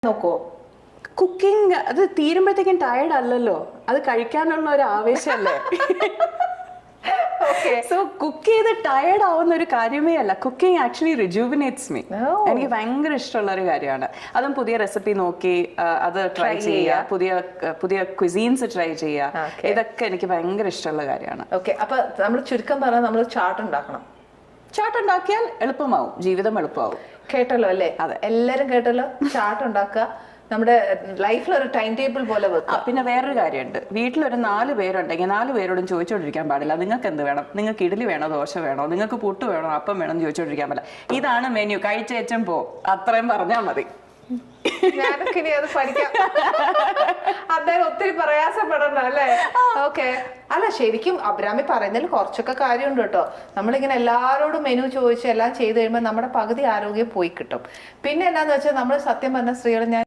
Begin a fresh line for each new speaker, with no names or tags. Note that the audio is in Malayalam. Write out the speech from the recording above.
നോക്കോ?
കുക്കിംഗ് അത് തീരുമ്പോഴത്തേക്കും ടയർഡ് അല്ലല്ലോ, അത് കഴിക്കാനുള്ള ഒരു ആവേശമല്ലേ. സോ കുക്ക് ചെയ്ത് ടയർഡ് ആവുന്ന ഒരു കാര്യമേ അല്ല. Cooking actually rejuvenates me. എനിക്ക് ഭയങ്കര ഇഷ്ടമുള്ള ഒരു കാര്യമാണ്. അതും പുതിയ റെസിപ്പി നോക്കി അത് ട്രൈ ചെയ്യുക, പുതിയ പുതിയ ക്വിസീൻസ് ട്രൈ ചെയ്യുക, ഇതൊക്കെ എനിക്ക് ഭയങ്കര ഇഷ്ടമുള്ള കാര്യമാണ്.
ഓക്കെ, അപ്പൊ നമ്മൾ ചുരുക്കം പറഞ്ഞാൽ നമ്മൾ ചാർട്ട് ഉണ്ടാക്കണം.
ചാർട്ട് ഉണ്ടാക്കിയാൽ എളുപ്പമാവും, ജീവിതം എളുപ്പമാവും.
കേട്ടല്ലോ അല്ലേ?
അതെ,
എല്ലാരും കേട്ടല്ലോ. ചാർട്ട് ഉണ്ടാക്കുക, നമ്മുടെ ലൈഫിൽ ഒരു ടൈം ടേബിൾ പോലെ വെക്കുക.
പിന്നെ വേറൊരു കാര്യമുണ്ട്, വീട്ടിലൊരു 4 പേരുണ്ടെങ്കിൽ 4 പേരോടും ചോദിച്ചോണ്ടിരിക്കാൻ പാടില്ല നിങ്ങൾക്ക് എന്ത് വേണം, നിങ്ങൾക്ക് ഇഡ്ഡലി വേണോ ദോശ വേണോ, നിങ്ങൾക്ക് പുട്ട് വേണോ അപ്പം വേണം എന്ന് ചോദിച്ചോണ്ടിരിക്കാൻ പാടില്ല. ഇതാണ് മെനു, കഴിച്ചേച്ചും പോ, അത്രയും പറഞ്ഞാൽ മതി.
ഞാനൊക്കെ ഇനി അത് പഠിക്കാം. അദ്ദേഹം ഒത്തിരി പ്രയാസപ്പെടണ്ട അല്ലേ? ഓക്കെ. അല്ല, ശരിക്കും അബ്രാമി പറയുന്നതിൽ കുറച്ചൊക്കെ കാര്യമുണ്ട് കേട്ടോ. നമ്മളിങ്ങനെ എല്ലാവരോടും മെനു ചോദിച്ച് എല്ലാം ചെയ്ത് കഴിയുമ്പോൾ നമ്മുടെ പകുതി ആരോഗ്യം പോയി കിട്ടും. പിന്നെ എന്നാന്ന് വെച്ചാൽ നമ്മൾ സത്യം പറഞ്ഞ സ്ത്രീകൾ, ഞാൻ